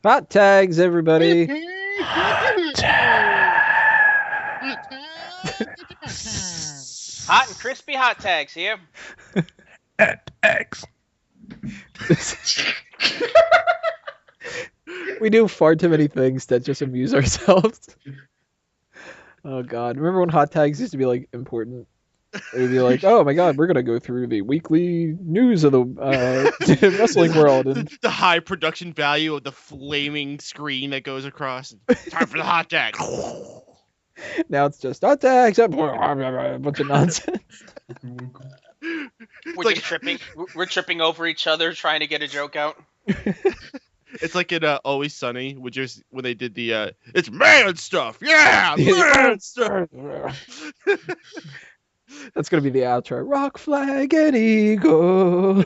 Hot tags, everybody. Hot and crispy hot tags here. At X. We do far too many things that just amuse ourselves. Oh god, remember when hot tags used to be like important? It would be like, oh my god, we're gonna go through the weekly news of the wrestling world, and The high production value of the flaming screen that goes across. Time for the hot tag. now it's just hot tags, a bunch of nonsense. We're just tripping. We're tripping over each other trying to get a joke out. It's like in Always Sunny, when they did the it's man stuff, yeah, man stuff. That's gonna be the outro. Rock, flag, and eagle.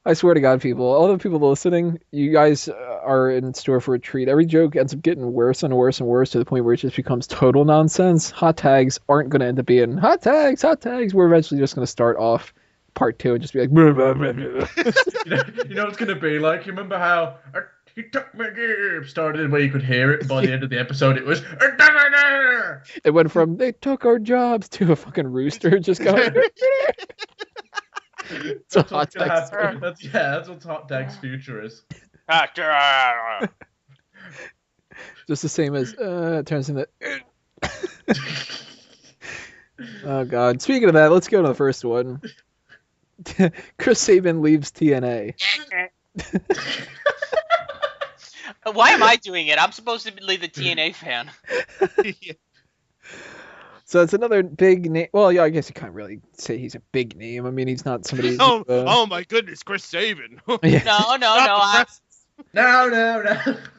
I swear to God, people, all the people listening, you guys are in store for a treat. Every joke ends up getting worse and worse and worse to the point where it just becomes total nonsense. Hot tags aren't going to end up being hot tags, hot tags. We're eventually just going to start off part two and just be like, blah, blah, blah, blah. You know what it's going to be like? You remember how he took my gear started where you could hear it, and by the end of the episode it was It went from they took our jobs to a fucking rooster just going. It's a hot tags. That's what hot tags future is. Just the same as it turns into. Oh god. Speaking of that, let's go to the first one. Chris Sabin leaves TNA. Why am I doing it? I'm supposed to be the TNA fan. So it's another big name. Well, yeah, I guess you can't really say he's a big name. I mean, he's not somebody. Oh my goodness, Chris Sabin. Yeah. No.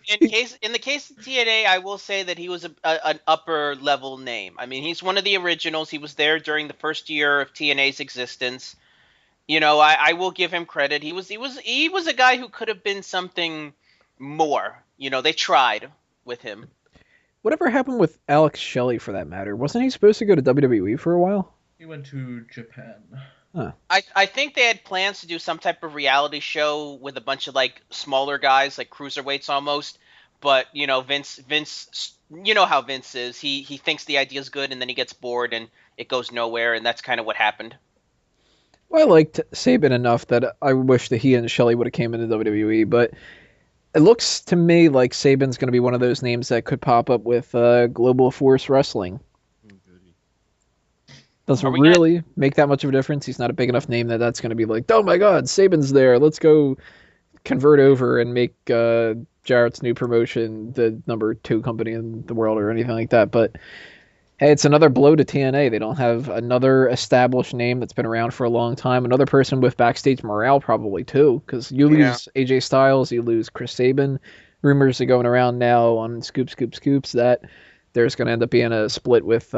In the case of TNA, I will say that he was an upper level name. I mean, he's one of the originals. He was there during the first year of TNA's existence. You know, I will give him credit. He was a guy who could have been something more. You know, they tried with him. Whatever happened with Alex Shelley, for that matter? Wasn't he supposed to go to WWE for a while? He went to Japan. Huh. I think they had plans to do some type of reality show with a bunch of like smaller guys, like cruiserweights almost. But you know, Vince, you know how Vince is. He thinks the idea is good, and then he gets bored, and it goes nowhere, and that's kind of what happened. Well, I liked Sabin enough that I wish that he and Shelley would have came into WWE, but it looks to me like Sabin's going to be one of those names that could pop up with Global Force Wrestling. Doesn't really make that much of a difference. He's not a big enough name that's going to be like, oh my god, Sabin's there. Let's go convert over and make Jarrett's new promotion the number 2 company in the world or anything like that. But hey, it's another blow to TNA. They don't have another established name that's been around for a long time. Another person with backstage morale probably too, because you lose AJ Styles, you lose Chris Sabin. Rumors are going around now on Scoops that there's going to end up being a split with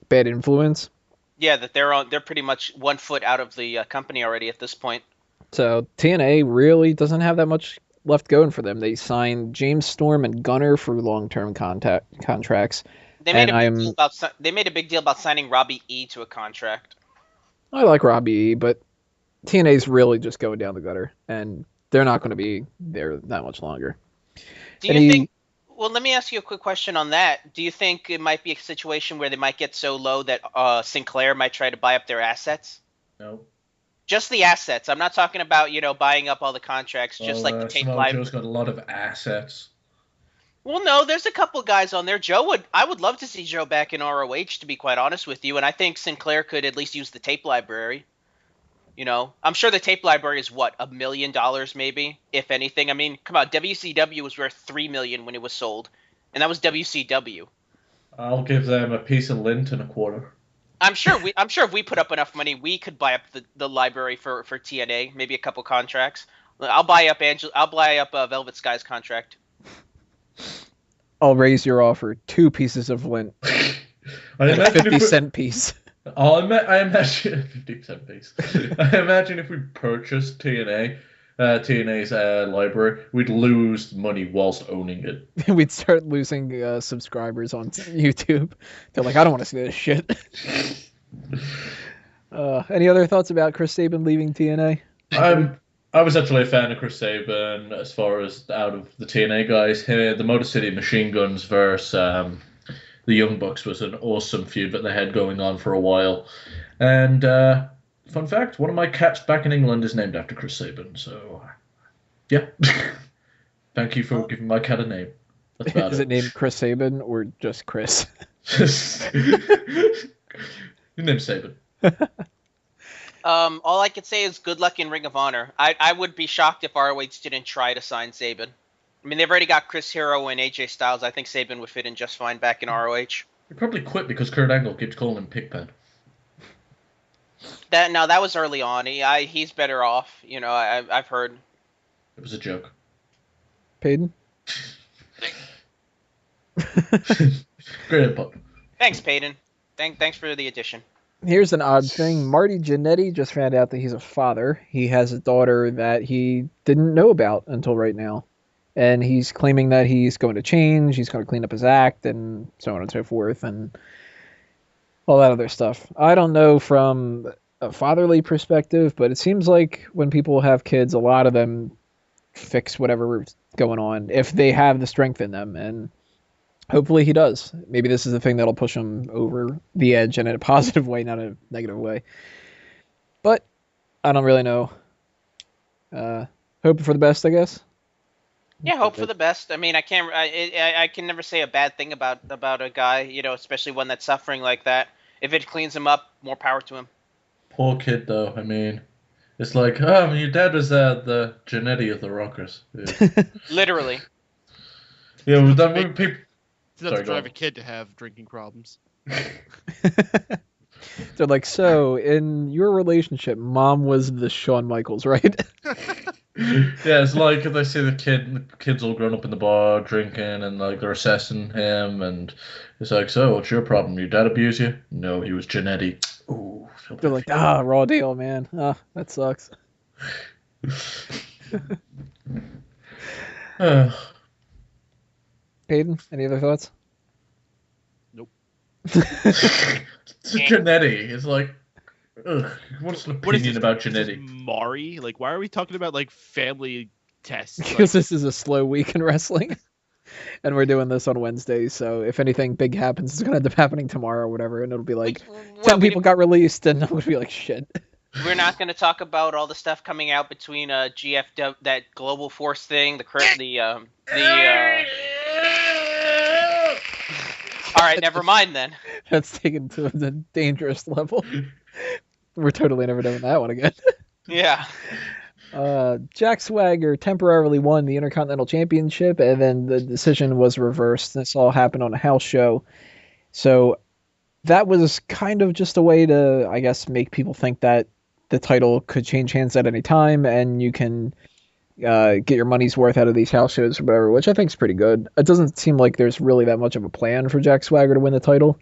Bad Influence. Yeah, that they're pretty much 1 foot out of the company already at this point. So TNA really doesn't have that much left going for them. They signed James Storm and Gunner for long-term contracts. They made a big deal about signing Robbie E to a contract. I like Robbie E, but TNA's really just going down the gutter, and they're not going to be there that much longer. Do you think? Well, let me ask you a quick question on that. Do you think it might be a situation where they might get so low that Sinclair might try to buy up their assets? No. Just the assets. I'm not talking about, you know, buying up all the contracts, just like the tape live. Joe's got a lot of assets. Well, no, there's a couple guys on there. I would love to see Joe back in ROH, to be quite honest with you, and I think Sinclair could at least use the tape library. You know, I'm sure the tape library is what, $1 million maybe, if anything. I mean, come on, WCW was worth $3 million when it was sold, and that was WCW. I'll give them a piece of lint and a quarter. I'm sure if we put up enough money, we could buy up the library for TNA, maybe a couple contracts. I'll buy up Velvet Sky's contract. I'll raise your offer 2 pieces of lint. A 50-cent piece. I imagine 50-cent piece. I imagine if we purchased TNA's library, we'd lose money whilst owning it. We'd start losing subscribers on YouTube. They're like, I don't want to see this shit. Any other thoughts about Chris Sabin leaving TNA? I was actually a fan of Chris Sabin as far as out of the TNA guys. Here, the Motor City Machine Guns versus the Young Bucks was an awesome feud that they had going on for a while. And fun fact, one of my cats back in England is named after Chris Sabin. So, yeah. Thank you for giving my cat a name. That's about Is it named Chris Sabin or just Chris? His name's Sabin. All I could say is good luck in Ring of Honor. I would be shocked if ROH didn't try to sign Sabin. I mean, they've already got Chris Hero and AJ Styles. I think Sabin would fit in just fine back in ROH. He probably quit because Kurt Angle keeps calling him Pigpen. That was early on. He's better off. You know, I've heard. It was a joke. Peyton? Great input. Thanks, Peyton. Thanks for the addition. Here's an odd thing. Marty Jannetty just found out that he's a father. He has a daughter that he didn't know about until right now. And he's claiming that he's going to change, he's going to clean up his act, and so on and so forth, and all that other stuff. I don't know from a fatherly perspective, but it seems like when people have kids, a lot of them fix whatever's going on if they have the strength in them, and hopefully he does. Maybe this is the thing that'll push him over the edge and in a positive way, not a negative way. But I don't really know. Hoping for the best, I guess. Yeah, hope for the best. I mean, I can never say a bad thing about a guy, you know, especially one that's suffering like that. If it cleans him up, more power to him. Poor kid, though. I mean, it's like, oh, your dad was the Jannetty of the Rockers. Yeah. Literally. Yeah, well, that when people. It's enough to drive a kid to have drinking problems. They're like, so in your relationship, mom was the Shawn Michaels, right? Yeah, it's like they see the kid's all grown up in the bar drinking, and like they're assessing him, and it's like, so what's your problem? Your dad abused you? No, he was Jannetty. Ooh, They're like, raw deal, man. That sucks. Peyton, any other thoughts? Nope. It's Jannetty. It's like, ugh, what's an opinion about Jannetty? Mari? Like, why are we talking about, like, family tests? Because this is a slow week in wrestling. And we're doing this on Wednesday, so if anything big happens, it's going to end up happening tomorrow or whatever, and it'll be like, 10 people got released, and I'm going to be like, shit. We're not going to talk about all the stuff coming out between GFW, that Global Force thing, all right, never mind then. That's taken to the dangerous level. We're totally never doing that one again. Yeah. Jack Swagger temporarily won the Intercontinental Championship, and then the decision was reversed. This all happened on a house show. So that was kind of just a way to, I guess, make people think that the title could change hands at any time, and you can get your money's worth out of these house shows or whatever, which I think is pretty good. It doesn't seem like there's really that much of a plan for Jack Swagger to win the title.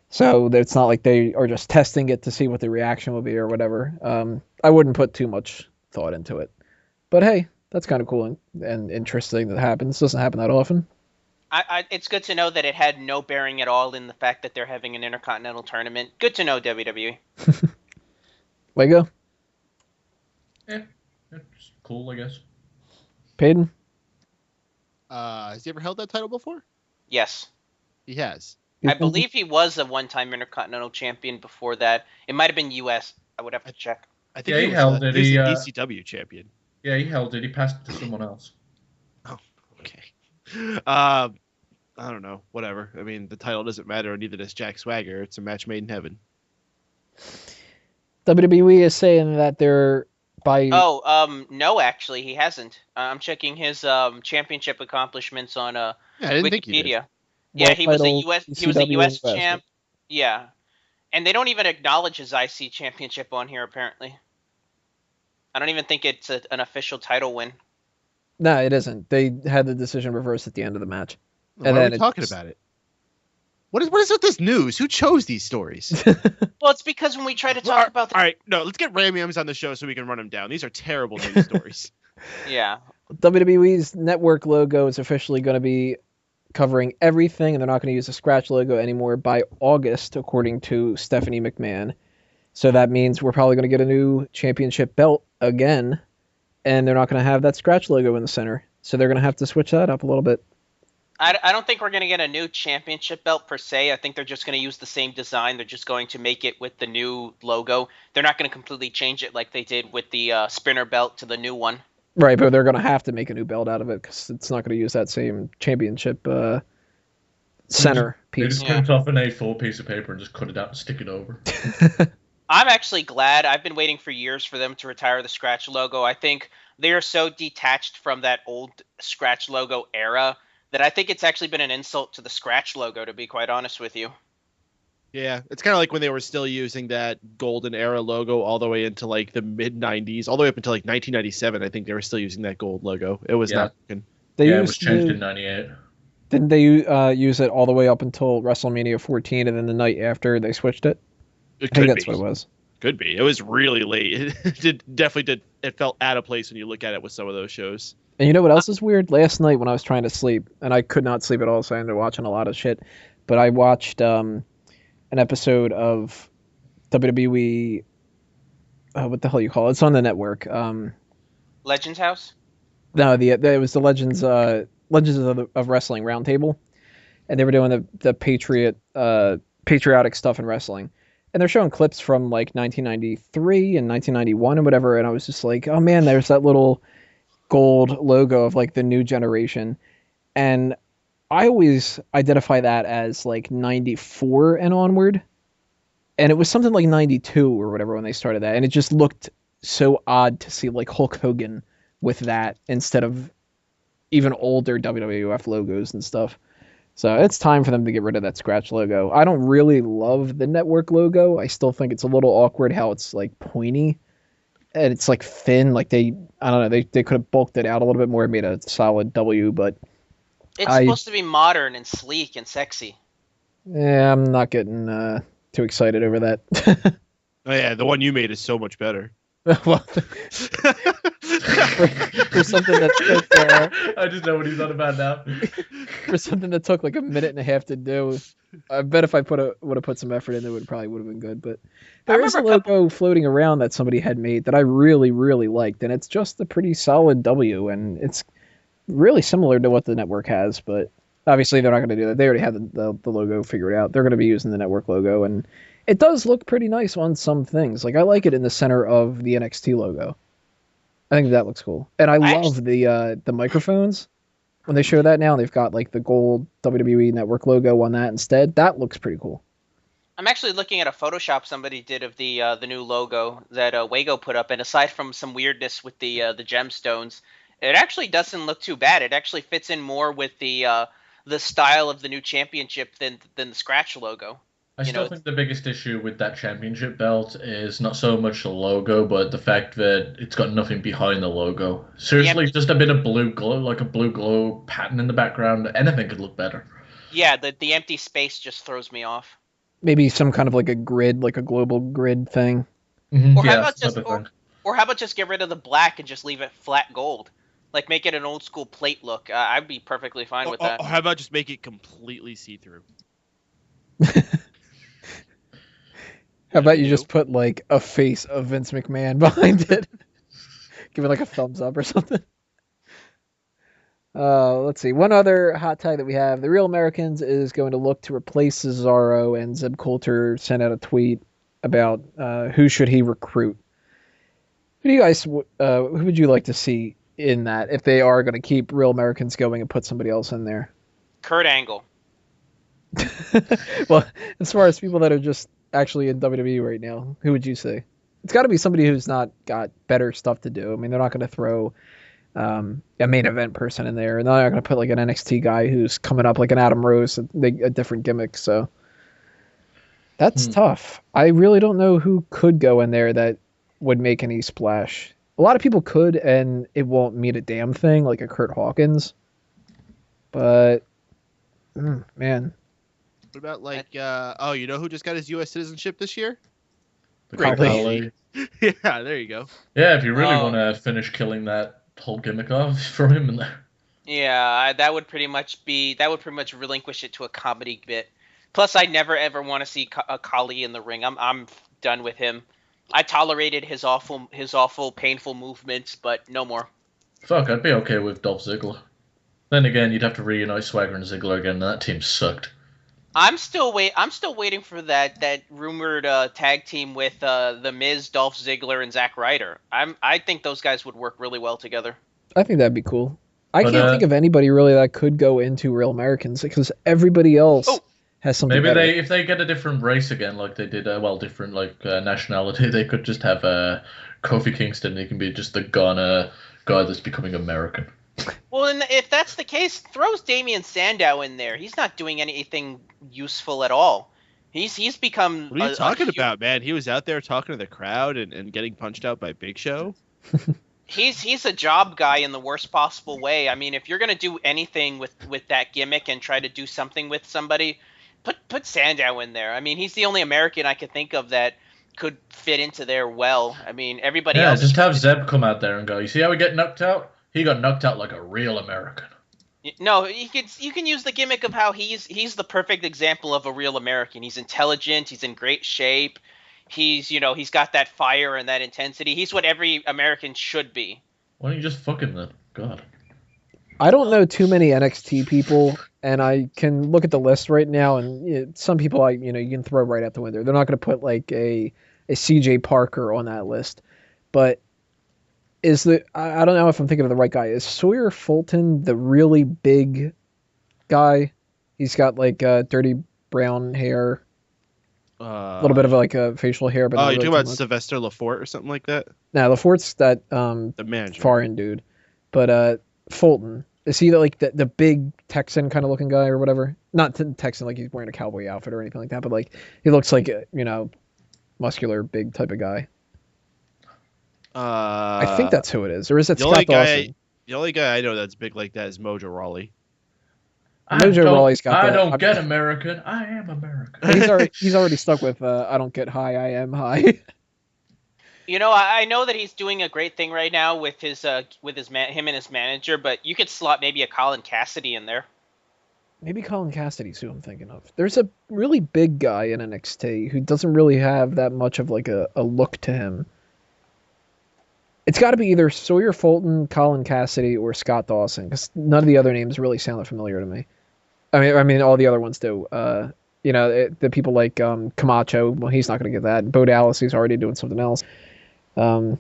So it's not like they are just testing it to see what the reaction will be or whatever. I wouldn't put too much thought into it. But hey, that's kind of cool and interesting that happens. Doesn't happen that often. It's good to know that it had no bearing at all in the fact that they're having an Intercontinental tournament. Good to know, WWE. Lego? Yeah, it's cool, I guess. Peyton? Has he ever held that title before? Yes. He has. I believe he was a one-time Intercontinental champion before that. It might have been U.S. I would have to check. I think he held it. He was the ECW champion. Yeah, he held it. He passed it to someone else. Oh, okay. I don't know. Whatever. I mean, the title doesn't matter, neither does Jack Swagger. It's a match made in heaven. WWE is saying that they're by... no, actually, he hasn't. I'm checking his championship accomplishments on I didn't Wikipedia. think he did. Yeah, he was a US ECW champ. Yeah. And they don't even acknowledge his IC championship on here, apparently. I don't even think it's an official title win. No, it isn't. They had the decision reversed at the end of the match. Why are we talking about it? What is with this news? Who chose these stories? Well, it's because when we try to talk about the... All right, no, let's get Ram Yams on the show so we can run them down. These are terrible news stories. Yeah. WWE's network logo is officially going to be covering everything, and they're not going to use the scratch logo anymore by August, according to Stephanie McMahon. So that means we're probably going to get a new championship belt again, and they're not going to have that scratch logo in the center. So they're going to have to switch that up a little bit. I don't think we're going to get a new championship belt per se. I think they're just going to use the same design. They're just going to make it with the new logo. They're not going to completely change it like they did with the spinner belt to the new one. Right, but they're going to have to make a new belt out of it because it's not going to use that same championship center They piece. just print off an A4 piece of paper and just cut it out and stick it over. I'm actually glad. I've been waiting for years for them to retire the scratch logo. I think they are so detached from that old scratch logo era that I think it's actually been an insult to the scratch logo, to be quite honest with you. Yeah, it's kind of like when they were still using that golden era logo all the way into like the mid 90s, all the way up until like 1997. I think they were still using that gold logo. It was not working. It was changed in 98. Didn't they use it all the way up until WrestleMania 14, and then the night after they switched it? I think that's what it was. Could be. It was really late. It felt out of place when you look at it with some of those shows. And you know what else is weird? Last night when I was trying to sleep, and I could not sleep at all, so I ended up watching a lot of shit. But I watched an episode of WWE. What the hell you call it? It's on the network. Legends House? No, it was the Legends of Wrestling Roundtable, and they were doing the patriotic stuff in wrestling, and they're showing clips from like 1993 and 1991 and whatever. And I was just like, oh man, there's that little gold logo of like the new generation, and I always identify that as like 94 and onward, and it was something like 92 or whatever when they started that, and it just looked so odd to see like Hulk Hogan with that instead of even older WWF logos and stuff. So it's time for them to get rid of that scratch logo. I don't really love the network logo. I still think it's a little awkward how it's like pointy and it's like thin. Like I don't know, they could have bulked it out a little bit more and made a solid W, but it's supposed to be modern and sleek and sexy. Yeah, I'm not getting too excited over that. Oh yeah, the one you made is so much better. Well, for something that took, I just know what he's on about now. For something that took like a minute and a half to do, I bet if I would have put some effort in, it probably would have been good. But there is a logo floating around that somebody had made that I really, really liked, and it's just a pretty solid W, and it's really similar to what the network has. But obviously, they're not going to do that. They already have the logo figured out. They're going to be using the network logo, and it does look pretty nice on some things. Like I like it in the center of the NXT logo. I think that looks cool, and I love the microphones. When they show that now, they've got like the gold WWE Network logo on that instead. That looks pretty cool. I'm actually looking at a Photoshop somebody did of the new logo that Wago put up, and aside from some weirdness with the gemstones, it actually doesn't look too bad. It actually fits in more with the style of the new championship than the scratch logo. I still think the biggest issue with that championship belt is not so much the logo, but the fact that it's got nothing behind the logo. Seriously, just a bit of blue glow, like a blue glow pattern in the background. Anything could look better. Yeah, the empty space just throws me off. Maybe some kind of like a grid, like a global grid thing. Mm-hmm. Or how about just get rid of the black and just leave it flat gold? Like make it an old school plate look. I'd be perfectly fine with that. Or how about just make it completely see-through? How about you just put like a face of Vince McMahon behind it? Give it like a thumbs up or something. Let's see. One other hot tag that we have. The Real Americans is going to look to replace Cesaro, and Zeb Colter sent out a tweet about who should he recruit. Who do you guys? Who would you like to see in that if they are going to keep Real Americans going and put somebody else in there? Kurt Angle. Well, as far as people that are just actually in WWE right now, who would you say? It's got to be somebody who's not got better stuff to do. I mean, they're not going to throw a main event person in there, and they're not going to put like an NXT guy who's coming up like an Adam Rose, a different gimmick. So that's tough. I really don't know who could go in there that would make any splash. A lot of people could, and it won't mean a damn thing, like a Kurt Hawkins. But man. What about like you know who just got his U.S. citizenship this year? Probably. Yeah, there you go. Yeah, if you really want to finish killing that whole gimmick off, throw him in there. Yeah, that would pretty much relinquish it to a comedy bit. Plus, I never ever want to see Kali in the ring. I'm done with him. I tolerated his awful, painful movements, but no more. Fuck, I'd be okay with Dolph Ziggler. Then again, you'd have to reunite Swagger and Ziggler again, and that team sucked. I'm still waiting for that rumored tag team with the Miz, Dolph Ziggler, and Zack Ryder. I think those guys would work really well together. I think that'd be cool. I can't think of anybody really that could go into Real Americans because everybody else has something. Maybe better. if they get a different race again, like they did, different nationality, they could just have Kofi Kingston. He can be just the Ghana guy that's becoming American. Well, and if that's the case, throws Damian Sandow in there. He's not doing anything useful at all. He's become. What are you talking about, man? He was out there talking to the crowd and getting punched out by Big Show. He's a job guy in the worst possible way. I mean, if you're gonna do anything with that gimmick and try to do something with somebody, put Sandow in there. I mean, he's the only American I could think of that could fit into there well. I mean, everybody else. Yeah, just have Zeb come out there and go, you see how we get knocked out? He got knocked out like a real American. No, you can use the gimmick of how he's the perfect example of a real American. He's intelligent. He's in great shape. He's got that fire and that intensity. He's what every American should be. Why don't you just fuck him then? God. I don't know too many NXT people, and I can look at the list right now, and some people you can throw right out the window. They're not going to put like a CJ Parker on that list, but I don't know if I'm thinking of the right guy. Is Sawyer Fulton the really big guy? He's got like dirty brown hair, a little bit of like a facial hair. But you're talking about Sylvester Lafort or something like that? Nah, Lafort's that the manager, foreign dude. But Fulton, is he the big Texan kind of looking guy or whatever? Not Texan like he's wearing a cowboy outfit or anything like that, but like he looks like muscular, big type of guy. I think that's who it is. Or is it Scott Dawson? The only guy I know that's big like that is Mojo Rawley. Mojo Rawley's got that. I don't get American. I am American. He's already stuck with I don't get high. I am high. I know that he's doing a great thing right now with him and his manager, but you could slot maybe a Colin Cassidy in there. Maybe Colin Cassidy's who I'm thinking of. There's a really big guy in NXT who doesn't really have that much of like a look to him. It's got to be either Sawyer Fulton, Colin Cassidy, or Scott Dawson, because none of the other names really sounded familiar to me. I mean, all the other ones do. The people like Camacho. Well, he's not going to get that. Bo Dallas, he's already doing something else. Well,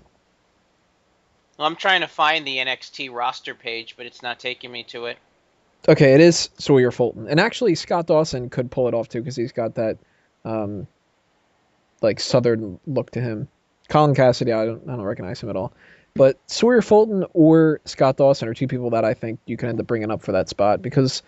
I'm trying to find the NXT roster page, but it's not taking me to it. Okay, it is Sawyer Fulton, and actually Scott Dawson could pull it off too, because he's got that like southern look to him. Colin Cassidy, I don't recognize him at all. But Sawyer Fulton or Scott Dawson are two people that I think you can end up bringing up for that spot, because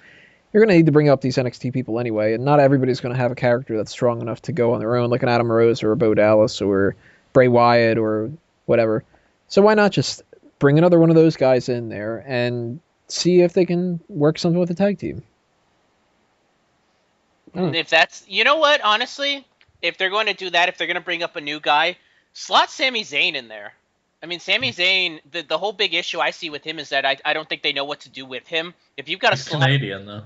you're going to need to bring up these NXT people anyway, and not everybody's going to have a character that's strong enough to go on their own, like an Adam Rose or a Bo Dallas or Bray Wyatt or whatever. So why not just bring another one of those guys in there and see if they can work something with the tag team? If that's, honestly, if they're going to do that, if they're going to bring up a new guy, slot Sami Zayn in there. I mean, Sami Zayn, the whole big issue I see with him is that I don't think they know what to do with him. If you've got a slot, Canadian though.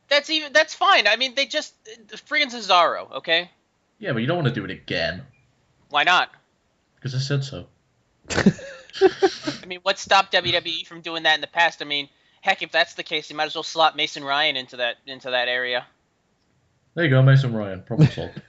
That's fine. I mean, they just friggin' Cesaro, okay? Yeah, but you don't want to do it again. Why not? Because I said so. I mean, what stopped WWE from doing that in the past? I mean, heck, if that's the case, you might as well slot Mason Ryan into that area. There you go, Mason Ryan. Problem solved.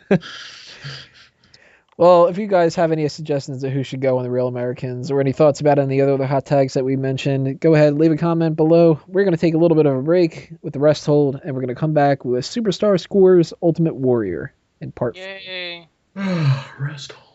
Well, if you guys have any suggestions of who should go on the Real Americans or any thoughts about any other hot tags that we mentioned, go ahead, leave a comment below. We're going to take a little bit of a break with the rest hold, and we're going to come back with Superstar Scores Ultimate Warrior in part. Yay. Rest hold.